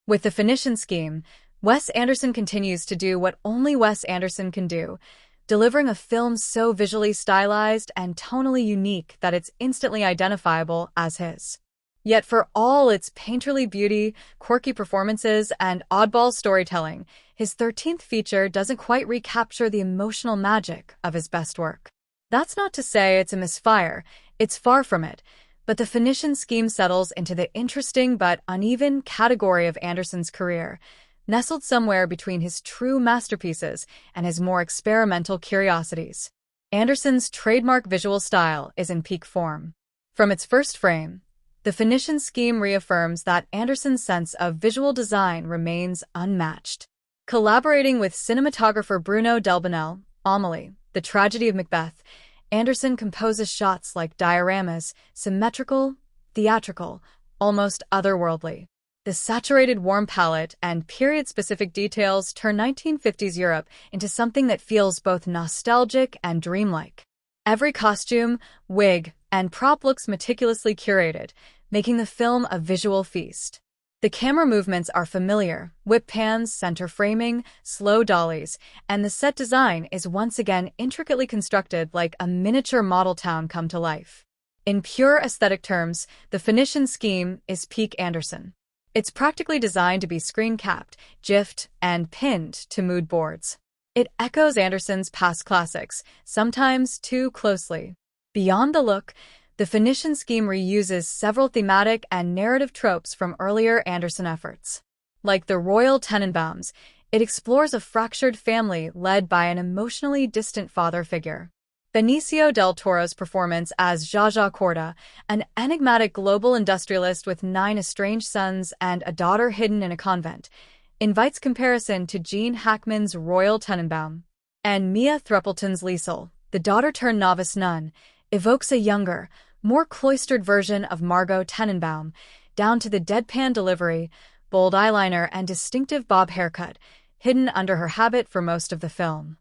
With the Phoenician scheme, Wes Anderson continues to do what only Wes Anderson can do, delivering a film so visually stylized and tonally unique that it's instantly identifiable as his. Yet for all its painterly beauty, quirky performances, and oddball storytelling, his 13th feature doesn't quite recapture the emotional magic of his best work. That's not to say it's a misfire, it's far from it, but the Phoenician scheme settles into the interesting but uneven category of Anderson's career, nestled somewhere between his true masterpieces and his more experimental curiosities. Anderson's trademark visual style is in peak form. From its first frame, the Phoenician scheme reaffirms that Anderson's sense of visual design remains unmatched. Collaborating with cinematographer Bruno Delbonnel, Amélie, The Tragedy of Macbeth, Anderson composes shots like dioramas, symmetrical, theatrical, almost otherworldly. The saturated warm palette and period-specific details turn 1950s Europe into something that feels both nostalgic and dreamlike. Every costume, wig, and prop looks meticulously curated, making the film a visual feast. The camera movements are familiar: whip pans, center framing, slow dollies, and the set design is once again intricately constructed like a miniature model town come to life. In pure aesthetic terms, the Phoenician scheme is peak Anderson. It's practically designed to be screen-capped, gifed, and pinned to mood boards. It echoes Anderson's past classics, sometimes too closely. Beyond the look, the Phoenician scheme reuses several thematic and narrative tropes from earlier Anderson efforts. Like the Royal Tenenbaums, it explores a fractured family led by an emotionally distant father figure. Benicio del Toro's performance as Zsa Zsa Corda, an enigmatic global industrialist with 9 estranged sons and a daughter hidden in a convent, invites comparison to Gene Hackman's Royal Tenenbaum. And Mia Thruppleton's Liesel, the daughter-turned-novice nun, evokes a younger, more cloistered version of Margot Tenenbaum, down to the deadpan delivery, bold eyeliner, and distinctive bob haircut, hidden under her habit for most of the film.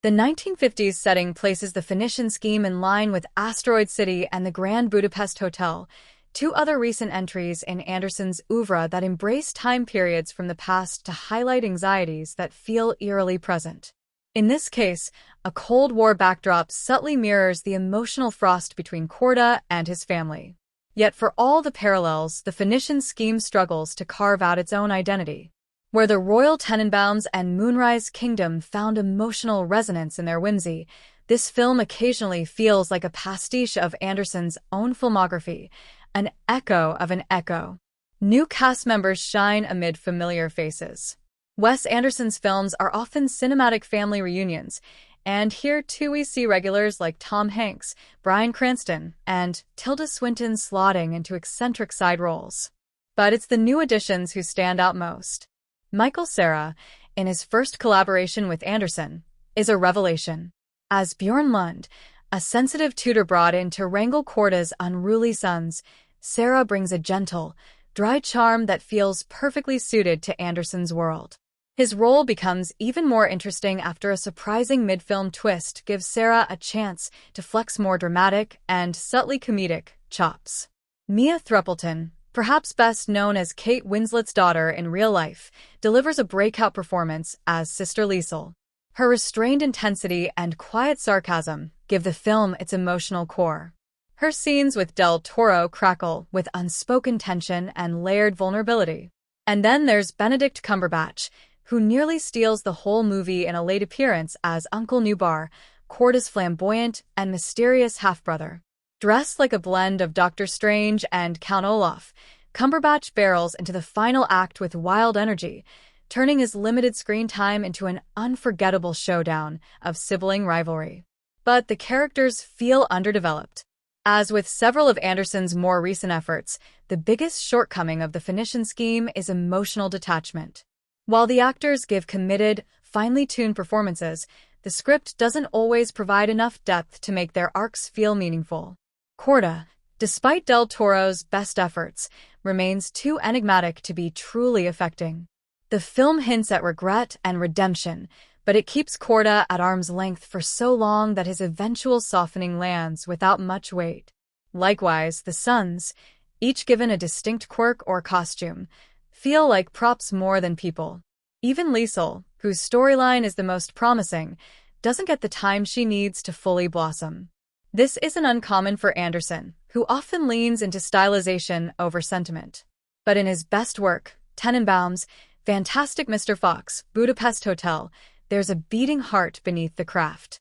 The 1950s setting places the Phoenician scheme in line with Asteroid City and the Grand Budapest Hotel, two other recent entries in Anderson's oeuvre that embrace time periods from the past to highlight anxieties that feel eerily present. In this case, a Cold War backdrop subtly mirrors the emotional frost between Corda and his family. Yet for all the parallels, the Phoenician scheme struggles to carve out its own identity. Where the Royal Tenenbaums and Moonrise Kingdom found emotional resonance in their whimsy, this film occasionally feels like a pastiche of Anderson's own filmography, an echo of an echo. New cast members shine amid familiar faces. Wes Anderson's films are often cinematic family reunions, and here too we see regulars like Tom Hanks, Bryan Cranston, and Tilda Swinton slotting into eccentric side roles. But it's the new additions who stand out most. Michael Cera, in his first collaboration with Anderson, is a revelation. As Bjorn Lund, a sensitive tutor brought in to wrangle Corda's unruly sons, Cera brings a gentle, dry charm that feels perfectly suited to Anderson's world. His role becomes even more interesting after a surprising mid-film twist gives Cera a chance to flex more dramatic and subtly comedic chops. Mia Thruppleton, perhaps best known as Kate Winslet's daughter in real life, delivers a breakout performance as Sister Liesel. Her restrained intensity and quiet sarcasm give the film its emotional core. Her scenes with Del Toro crackle with unspoken tension and layered vulnerability. And then there's Benedict Cumberbatch, who nearly steals the whole movie in a late appearance as Uncle Nubar, Corda's flamboyant and mysterious half-brother. Dressed like a blend of Doctor Strange and Count Olaf, Cumberbatch barrels into the final act with wild energy, turning his limited screen time into an unforgettable showdown of sibling rivalry. But the characters feel underdeveloped. As with several of Anderson's more recent efforts, the biggest shortcoming of the Phoenician scheme is emotional detachment. While the actors give committed, finely tuned performances, the script doesn't always provide enough depth to make their arcs feel meaningful. Corda, despite Del Toro's best efforts, remains too enigmatic to be truly affecting. The film hints at regret and redemption, but it keeps Corda at arm's length for so long that his eventual softening lands without much weight. Likewise, the sons, each given a distinct quirk or costume, feel like props more than people. Even Liesel, whose storyline is the most promising, doesn't get the time she needs to fully blossom. This isn't uncommon for Anderson, who often leans into stylization over sentiment. But in his best work, Tenenbaum's Fantastic Mr. Fox, Budapest Hotel, there's a beating heart beneath the craft.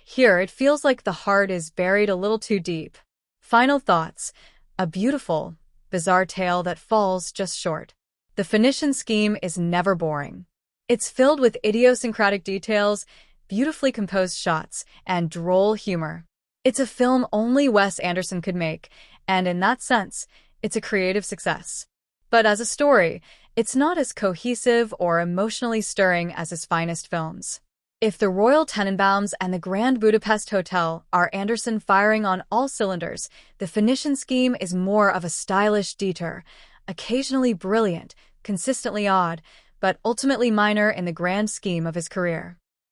Here, it feels like the heart is buried a little too deep. Final thoughts. A beautiful, bizarre tale that falls just short. The Phoenician scheme is never boring. It's filled with idiosyncratic details, beautifully composed shots, and droll humor. It's a film only Wes Anderson could make, and in that sense, it's a creative success. But as a story, it's not as cohesive or emotionally stirring as his finest films. If The Royal Tenenbaums and The Grand Budapest Hotel are Anderson firing on all cylinders, The Phoenician Scheme is more of a stylish detour, occasionally brilliant, consistently odd, but ultimately minor in the grand scheme of his career.